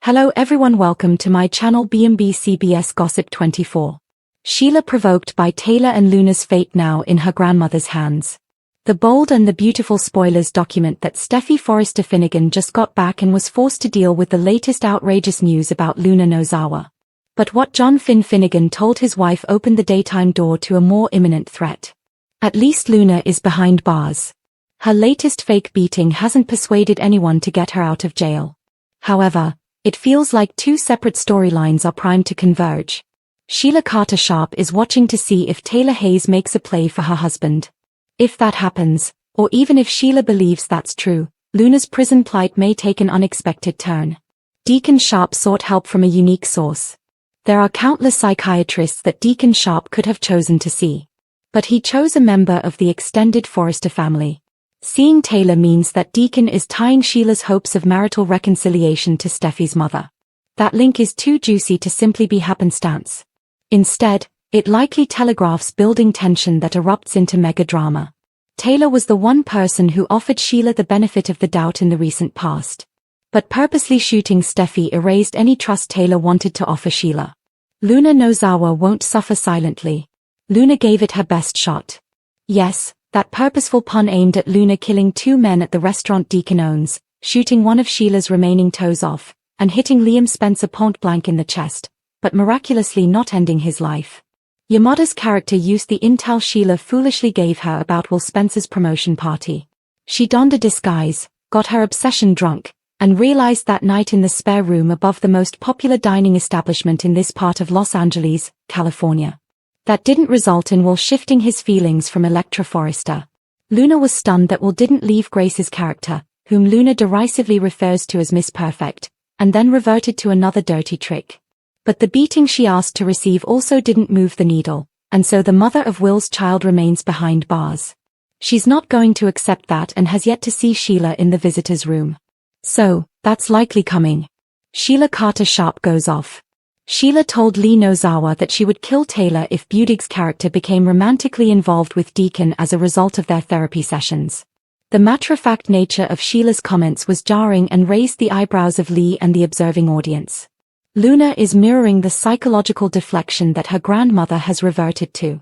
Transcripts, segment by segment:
Hello everyone, welcome to my channel B&B CBS Gossip 24. Sheila provoked by Taylor and Luna's fate now in her grandmother's hands. The bold and the beautiful spoilers document that Steffi Forrester Finnegan just got back and was forced to deal with the latest outrageous news about Luna Nozawa. But what John Finnegan told his wife opened the daytime door to a more imminent threat. At least Luna is behind bars. Her latest fake beating hasn't persuaded anyone to get her out of jail. However, it feels like two separate storylines are primed to converge. Sheila Carter Sharp is watching to see if Taylor Hayes makes a play for her husband. If that happens, or even if Sheila believes that's true, Luna's prison plight may take an unexpected turn. Deacon Sharp sought help from a unique source. There are countless psychiatrists that Deacon Sharp could have chosen to see. But he chose a member of the extended Forrester family. Seeing Taylor means that Deacon is tying Sheila's hopes of marital reconciliation to Steffi's mother. That link is too juicy to simply be happenstance. Instead, it likely telegraphs building tension that erupts into mega-drama. Taylor was the one person who offered Sheila the benefit of the doubt in the recent past. But purposely shooting Steffi erased any trust Taylor wanted to offer Sheila. Luna Nozawa won't suffer silently. Luna gave it her best shot. Yes, that purposeful pun aimed at Luna killing two men at the restaurant Deacon owns, shooting one of Sheila's remaining toes off, and hitting Liam Spencer point blank in the chest, but miraculously not ending his life. Yamada's character used the intel Sheila foolishly gave her about Will Spencer's promotion party. She donned a disguise, got her obsession drunk, and realized that night in the spare room above the most popular dining establishment in this part of Los Angeles, California. That didn't result in Will shifting his feelings from Electra Forrester. Luna was stunned that Will didn't leave Grace's character, whom Luna derisively refers to as Miss Perfect, and then reverted to another dirty trick. But the beating she asked to receive also didn't move the needle, and so the mother of Will's child remains behind bars. She's not going to accept that and has yet to see Sheila in the visitor's room. So, that's likely coming. Sheila Carter Sharp goes off. Sheila told Lee Nozawa that she would kill Taylor if Budig's character became romantically involved with Deacon as a result of their therapy sessions. The matter-of-fact nature of Sheila's comments was jarring and raised the eyebrows of Lee and the observing audience. Luna is mirroring the psychological deflection that her grandmother has reverted to.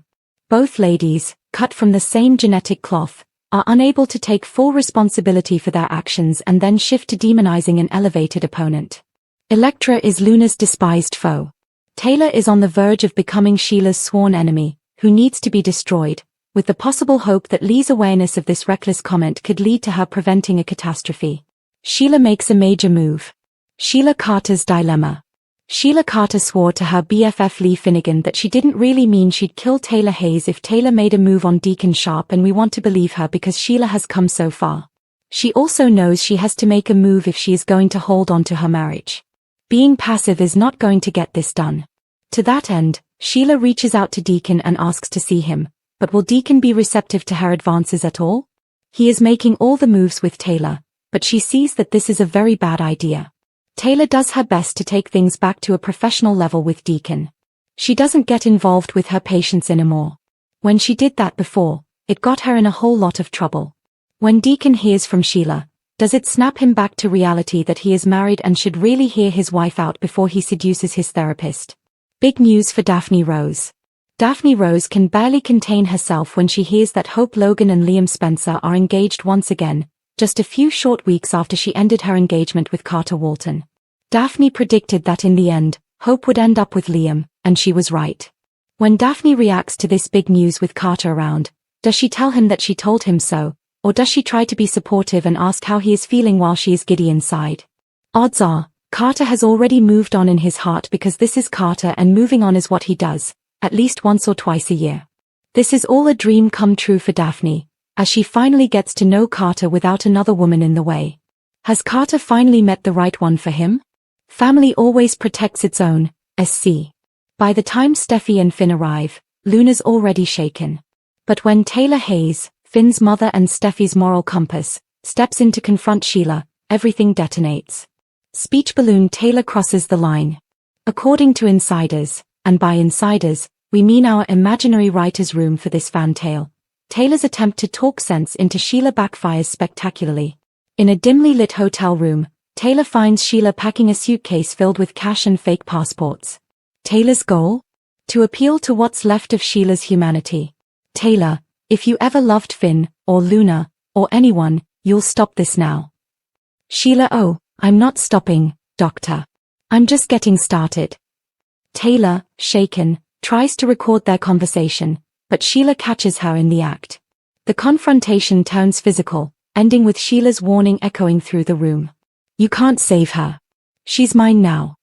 Both ladies, cut from the same genetic cloth, are unable to take full responsibility for their actions and then shift to demonizing an elevated opponent. Electra is Luna's despised foe. Taylor is on the verge of becoming Sheila's sworn enemy, who needs to be destroyed, with the possible hope that Lee's awareness of this reckless comment could lead to her preventing a catastrophe. Sheila makes a major move. Sheila Carter's dilemma. Sheila Carter swore to her BFF Lee Finnegan that she didn't really mean she'd kill Taylor Hayes if Taylor made a move on Deacon Sharp, and we want to believe her because Sheila has come so far. She also knows she has to make a move if she is going to hold on to her marriage. Being passive is not going to get this done. To that end, Sheila reaches out to Deacon and asks to see him, but will Deacon be receptive to her advances at all? He is making all the moves with Taylor, but she sees that this is a very bad idea. Taylor does her best to take things back to a professional level with Deacon. She doesn't get involved with her patients anymore. When she did that before, it got her in a whole lot of trouble. When Deacon hears from Sheila, does it snap him back to reality that he is married and should really hear his wife out before he seduces his therapist? Big news for Daphne Rose. Daphne Rose can barely contain herself when she hears that Hope Logan and Liam Spencer are engaged once again, just a few short weeks after she ended her engagement with Carter Walton. Daphne predicted that in the end, Hope would end up with Liam, and she was right. When Daphne reacts to this big news with Carter around, does she tell him that she told him so? Or does she try to be supportive and ask how he is feeling while she is giddy inside? Odds are, Carter has already moved on in his heart because this is Carter and moving on is what he does, at least once or twice a year. This is all a dream come true for Daphne, as she finally gets to know Carter without another woman in the way. Has Carter finally met the right one for him? Family always protects its own, SC. By the time Steffi and Finn arrive, Luna's already shaken. But when Taylor Hayes, Finn's mother and Steffi's moral compass, steps in to confront Sheila, everything detonates. Speech balloon Taylor crosses the line. According to insiders, and by insiders, we mean our imaginary writer's room for this fan tale, Taylor's attempt to talk sense into Sheila backfires spectacularly. In a dimly lit hotel room, Taylor finds Sheila packing a suitcase filled with cash and fake passports. Taylor's goal? To appeal to what's left of Sheila's humanity. Taylor, if you ever loved Finn, or Luna, or anyone, you'll stop this now. Sheila, oh, I'm not stopping, Doctor. I'm just getting started. Taylor, shaken, tries to record their conversation, but Sheila catches her in the act. The confrontation turns physical, ending with Sheila's warning echoing through the room. You can't save her. She's mine now.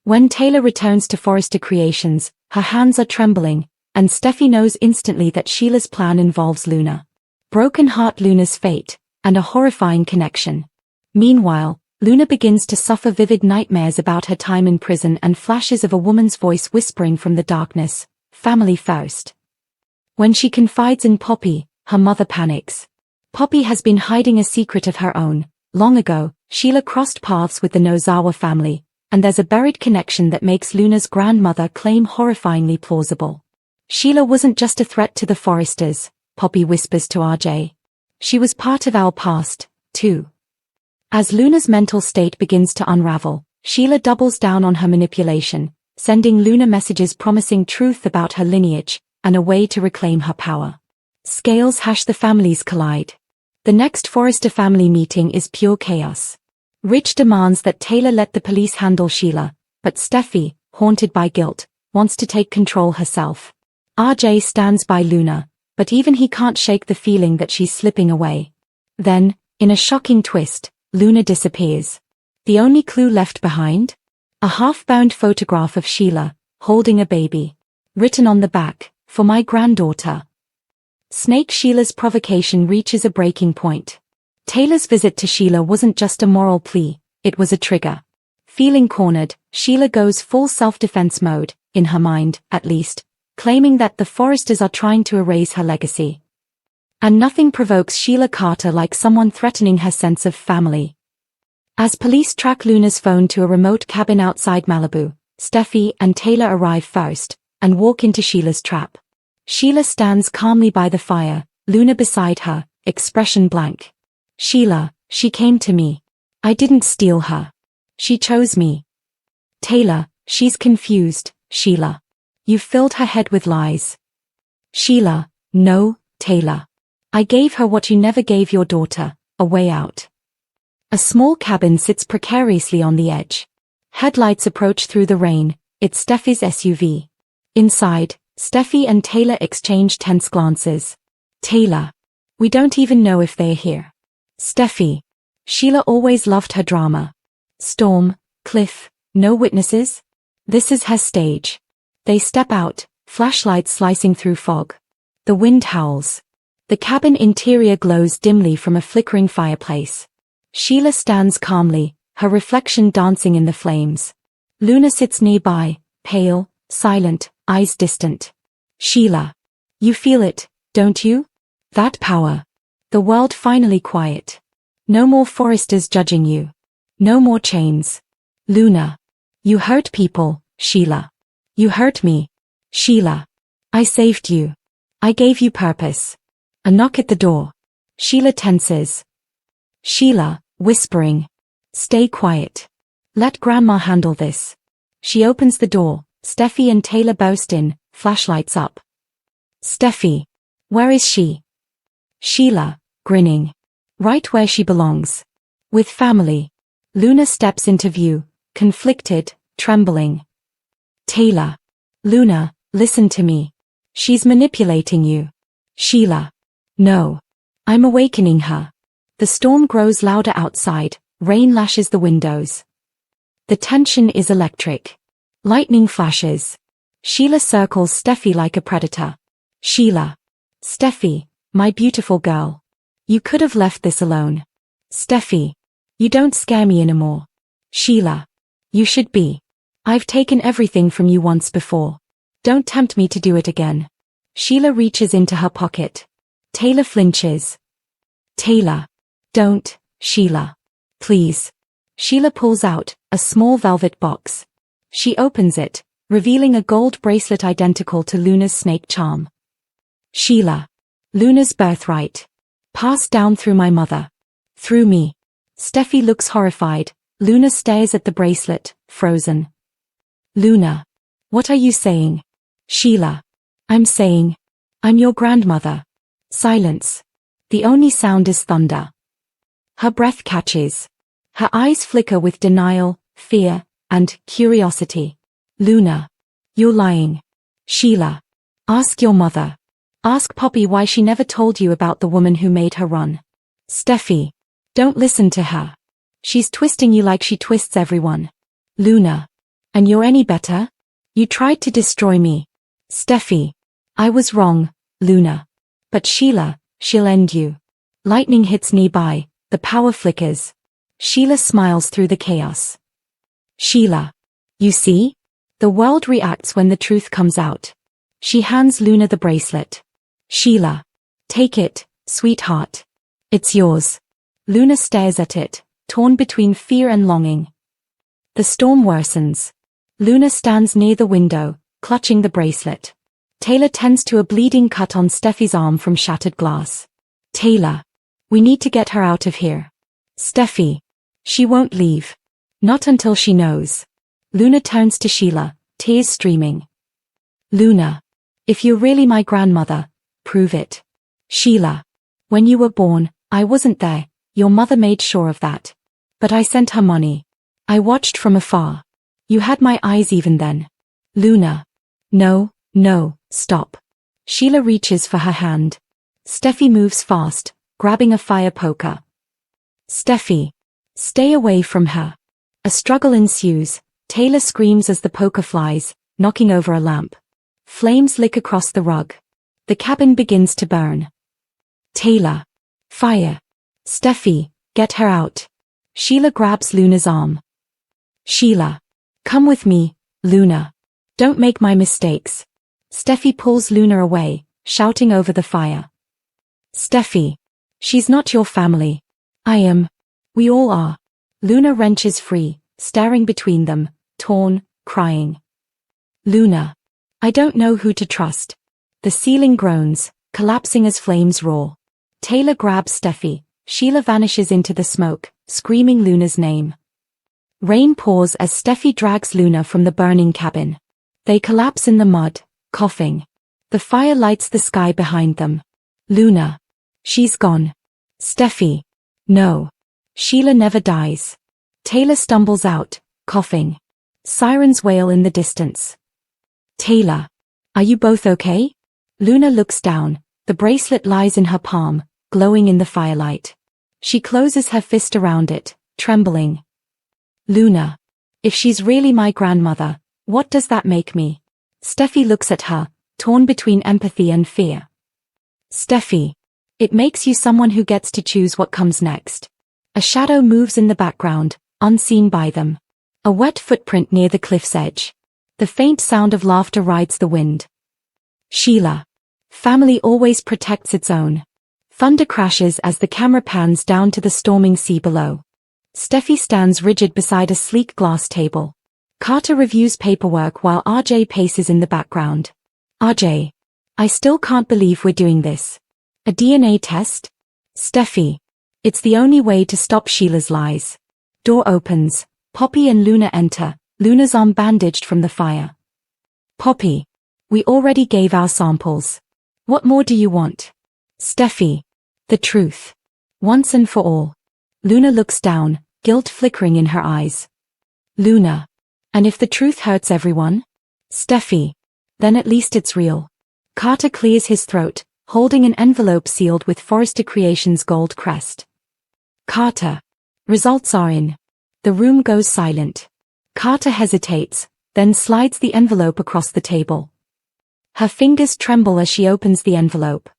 When Taylor returns to Forrester Creations, her hands are trembling, and Steffi knows instantly that Sheila's plan involves Luna. Broken heart Luna's fate, and a horrifying connection. Meanwhile, Luna begins to suffer vivid nightmares about her time in prison and flashes of a woman's voice whispering from the darkness, family first. When she confides in Poppy, her mother panics. Poppy has been hiding a secret of her own. Long ago, Sheila crossed paths with the Nozawa family, and there's a buried connection that makes Luna's grandmother claim horrifyingly plausible. Sheila wasn't just a threat to the Forresters, Poppy whispers to RJ. She was part of our past, too. As Luna's mental state begins to unravel, Sheila doubles down on her manipulation, sending Luna messages promising truth about her lineage, and a way to reclaim her power. Scales the families collide. The next Forrester family meeting is pure chaos. Rich demands that Taylor let the police handle Sheila, but Steffi, haunted by guilt, wants to take control herself. RJ stands by Luna, but even he can't shake the feeling that she's slipping away. Then, in a shocking twist, Luna disappears. The only clue left behind? A half-bound photograph of Sheila, holding a baby. Written on the back, for my granddaughter. Snake Sheila's provocation reaches a breaking point. Taylor's visit to Sheila wasn't just a moral plea, it was a trigger. Feeling cornered, Sheila goes full self-defense mode, in her mind, at least, claiming that the Forresters are trying to erase her legacy. And nothing provokes Sheila Carter like someone threatening her sense of family. As police track Luna's phone to a remote cabin outside Malibu, Steffi and Taylor arrive first, and walk into Sheila's trap. Sheila stands calmly by the fire, Luna beside her, expression blank. Sheila, she came to me. I didn't steal her. She chose me. Taylor, she's confused, Sheila. You filled her head with lies. Sheila, no, Taylor. I gave her what you never gave your daughter, a way out. A small cabin sits precariously on the edge. Headlights approach through the rain, it's Steffi's SUV. Inside, Steffi and Taylor exchange tense glances. Taylor. We don't even know if they're here. Steffi. Sheila always loved her drama. Storm, cliff, no witnesses? This is her stage. They step out, flashlights slicing through fog. The wind howls. The cabin interior glows dimly from a flickering fireplace. Sheila stands calmly, her reflection dancing in the flames. Luna sits nearby, pale, silent, eyes distant. Sheila. You feel it, don't you? That power. The world finally quiet. No more Forresters judging you. No more chains. Luna. You hurt people, Sheila. You hurt me. Sheila. I saved you. I gave you purpose. A knock at the door. Sheila tenses. Sheila, whispering. Stay quiet. Let Grandma handle this. She opens the door, Steffi and Taylor burst in, flashlights up. Steffi. Where is she? Sheila, grinning. Right where she belongs. With family. Luna steps into view, conflicted, trembling. Taylor. Luna, listen to me. She's manipulating you. Sheila. No. I'm awakening her. The storm grows louder outside, rain lashes the windows. The tension is electric. Lightning flashes. Sheila circles Steffi like a predator. Sheila. Steffi, my beautiful girl. You could have left this alone. Steffi. You don't scare me anymore. Sheila. You should be. I've taken everything from you once before. Don't tempt me to do it again. Sheila reaches into her pocket. Taylor flinches. Taylor. Don't, Sheila. Please. Sheila pulls out a small velvet box. She opens it, revealing a gold bracelet identical to Luna's snake charm. Sheila. Luna's birthright. Passed down through my mother. Through me. Steffi looks horrified. Luna stares at the bracelet, frozen. Luna. What are you saying? Sheila. I'm saying. I'm your grandmother. Silence. The only sound is thunder. Her breath catches. Her eyes flicker with denial, fear, and curiosity. Luna. You're lying. Sheila. Ask your mother. Ask Poppy why she never told you about the woman who made her run. Steffi. Don't listen to her. She's twisting you like she twists everyone. Luna. And you're any better? You tried to destroy me. Steffi. I was wrong, Luna. But Sheila, she'll end you. Lightning hits nearby, the power flickers. Sheila smiles through the chaos. Sheila. You see? The world reacts when the truth comes out. She hands Luna the bracelet. Sheila. Take it, sweetheart. It's yours. Luna stares at it, torn between fear and longing. The storm worsens. Luna stands near the window, clutching the bracelet. Taylor tends to a bleeding cut on Steffi's arm from shattered glass. Taylor. We need to get her out of here. Steffi. She won't leave. Not until she knows. Luna turns to Sheila, tears streaming. Luna. If you're really my grandmother, prove it. Sheila. When you were born, I wasn't there, your mother made sure of that. But I sent her money. I watched from afar. You had my eyes even then. Luna. No, stop. Sheila reaches for her hand. Steffi moves fast, grabbing a fire poker. Steffi. Stay away from her. A struggle ensues. Taylor screams as the poker flies, knocking over a lamp. Flames lick across the rug. The cabin begins to burn. Taylor. Fire. Steffi, get her out. Sheila grabs Luna's arm. Sheila. Come with me, Luna. Don't make my mistakes. Steffi pulls Luna away, shouting over the fire. Steffi. She's not your family. I am. We all are. Luna wrenches free, staring between them, torn, crying. Luna. I don't know who to trust. The ceiling groans, collapsing as flames roar. Taylor grabs Steffi. Sheila vanishes into the smoke, screaming Luna's name. Rain pours as Steffi drags Luna from the burning cabin. They collapse in the mud, coughing. The fire lights the sky behind them. Luna. She's gone. Steffi. No. Sheila never dies. Taylor stumbles out, coughing. Sirens wail in the distance. Taylor. Are you both okay? Luna looks down. The bracelet lies in her palm, glowing in the firelight. She closes her fist around it, trembling. Luna. If she's really my grandmother, what does that make me? Steffi looks at her, torn between empathy and fear. Steffi. It makes you someone who gets to choose what comes next. A shadow moves in the background, unseen by them. A wet footprint near the cliff's edge. The faint sound of laughter rides the wind. Sheila. Family always protects its own. Thunder crashes as the camera pans down to the storming sea below. Steffi stands rigid beside a sleek glass table. Carter reviews paperwork while RJ paces in the background. RJ. I still can't believe we're doing this. A DNA test? Steffi. It's the only way to stop Sheila's lies. Door opens. Poppy and Luna enter, Luna's arm bandaged from the fire. Poppy. We already gave our samples. What more do you want? Steffi. The truth. Once and for all. Luna looks down, guilt flickering in her eyes. Luna. And if the truth hurts everyone? Steffi. Then at least it's real. Carter clears his throat, holding an envelope sealed with Forrester Creations' gold crest. Carter. Results are in. The room goes silent. Carter hesitates, then slides the envelope across the table. Her fingers tremble as she opens the envelope.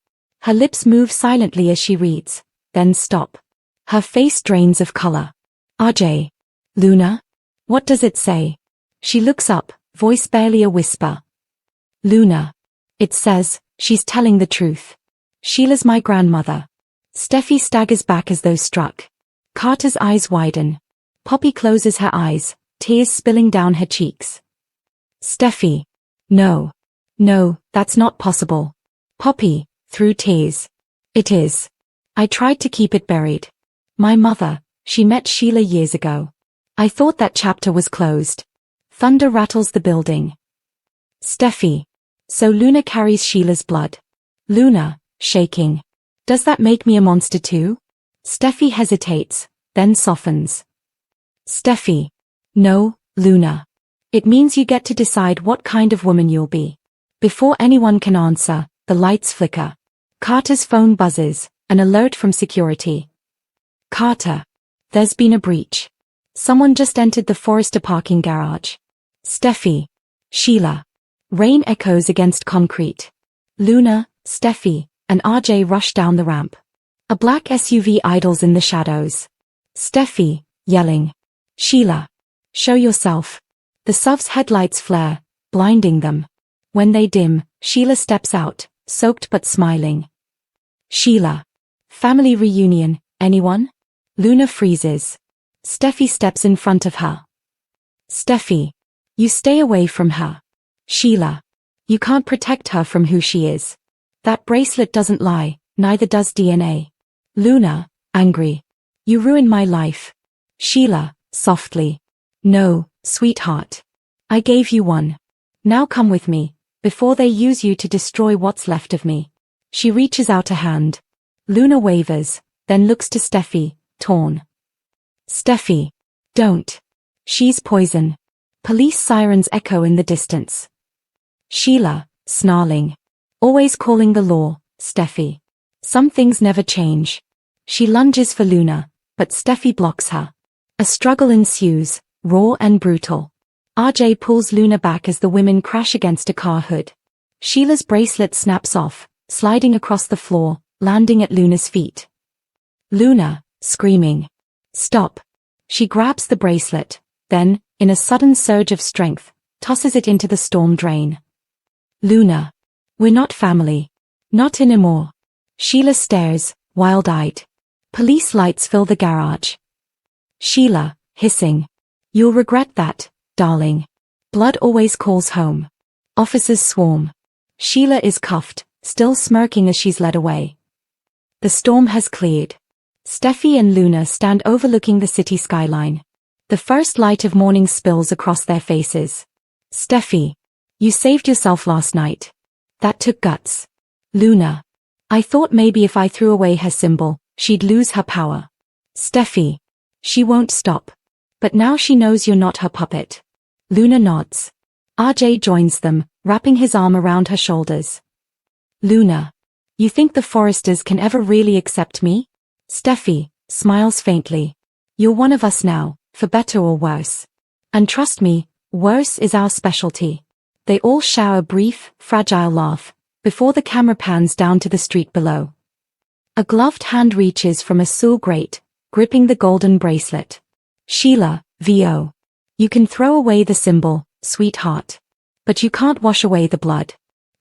Her lips move silently as she reads, then stop. Her face drains of color. RJ. Luna? What does it say? She looks up, voice barely a whisper. Luna. It says, she's telling the truth. Sheila's my grandmother. Steffi staggers back as though struck. Carter's eyes widen. Poppy closes her eyes, tears spilling down her cheeks. Steffi. No. No, that's not possible. Poppy, through tears. It is. I tried to keep it buried. My mother, She met Sheila years ago. I thought that chapter was closed. Thunder rattles the building. Steffi. So Luna carries Sheila's blood. Luna, shaking. Does that make me a monster too? Steffi hesitates, then softens. Steffi. No, Luna. It means you get to decide what kind of woman you'll be. Before anyone can answer, the lights flicker. Carter's phone buzzes, an alert from security. Carter. There's been a breach. Someone just entered the Forrester parking garage. Steffi. Sheila. Rain echoes against concrete. Luna, Steffi, and RJ rush down the ramp. A black SUV idles in the shadows. Steffi, yelling. Sheila. Show yourself. The SUV's headlights flare, blinding them. When they dim, Sheila steps out, soaked but smiling. Sheila. Family reunion, anyone? Luna freezes. Steffi steps in front of her. Steffi. You stay away from her. Sheila. You can't protect her from who she is. That bracelet doesn't lie, neither does DNA. Luna, angry. You ruined my life. Sheila, softly. No, sweetheart. I gave you one. Now come with me, before they use you to destroy what's left of me. She reaches out a hand. Luna wavers, then looks to Steffi, torn. Steffi. Don't. She's poison. Police sirens echo in the distance. Sheila, snarling. Always calling the law, Steffi. Some things never change. She lunges for Luna, but Steffi blocks her. A struggle ensues, raw and brutal. RJ pulls Luna back as the women crash against a car hood. Sheila's bracelet snaps off, sliding across the floor, landing at Luna's feet. Luna, screaming. Stop. She grabs the bracelet, then, in a sudden surge of strength, tosses it into the storm drain. Luna. We're not family. Not anymore. Sheila stares, wild-eyed. Police lights fill the garage. Sheila, hissing. You'll regret that, darling. Blood always calls home. Officers swarm. Sheila is cuffed, still smirking as she's led away. The storm has cleared. Steffi and Luna stand overlooking the city skyline. The first light of morning spills across their faces. Steffi. You saved yourself last night. That took guts. Luna. I thought maybe if I threw away her symbol, she'd lose her power. Steffi. She won't stop. But now she knows you're not her puppet. Luna nods. RJ joins them, wrapping his arm around her shoulders. Luna. You think the Forresters can ever really accept me? Steffi smiles faintly. You're one of us now, for better or worse. And trust me, worse is our specialty. They all shower a brief, fragile laugh, before the camera pans down to the street below. A gloved hand reaches from a sewer grate, gripping the golden bracelet. Sheila, VO. You can throw away the symbol, sweetheart. But you can't wash away the blood.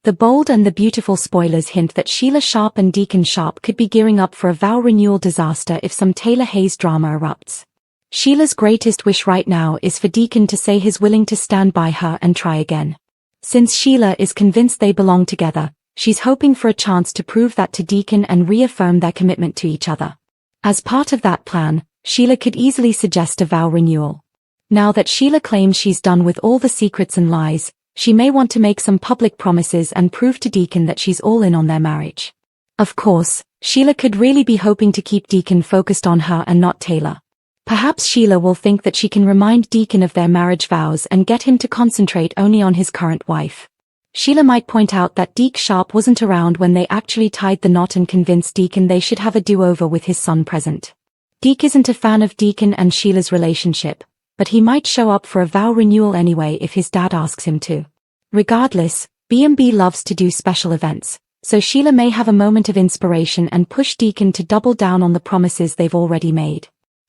The bold and the beautiful spoilers hint that Sheila Sharp and Deacon Sharp could be gearing up for a vow renewal disaster if some Taylor Hayes drama erupts. Sheila's greatest wish right now is for Deacon to say he's willing to stand by her and try again. Since Sheila is convinced they belong together, she's hoping for a chance to prove that to Deacon and reaffirm their commitment to each other. As part of that plan, Sheila could easily suggest a vow renewal. Now that Sheila claims she's done with all the secrets and lies, she may want to make some public promises and prove to Deacon that she's all in on their marriage. Of course, Sheila could really be hoping to keep Deacon focused on her and not Taylor. Perhaps Sheila will think that she can remind Deacon of their marriage vows and get him to concentrate only on his current wife. Sheila might point out that Deke Sharp wasn't around when they actually tied the knot and convince Deacon they should have a do-over with his son present. Deke isn't a fan of Deacon and Sheila's relationship, but he might show up for a vow renewal anyway if his dad asks him to. Regardless, B&B loves to do special events, so Sheila may have a moment of inspiration and push Deacon to double down on the promises they've already made.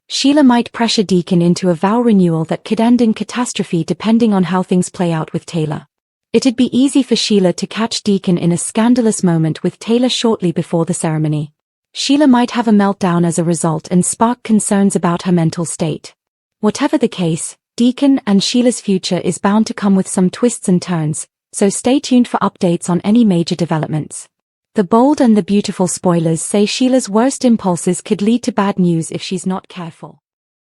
Sheila might pressure Deacon into a vow renewal that could end in catastrophe depending on how things play out with Taylor. It'd be easy for Sheila to catch Deacon in a scandalous moment with Taylor shortly before the ceremony. Sheila might have a meltdown as a result and spark concerns about her mental state. Whatever the case, Deacon and Sheila's future is bound to come with some twists and turns, so stay tuned for updates on any major developments. The bold and the beautiful spoilers say Sheila's worst impulses could lead to bad news if she's not careful.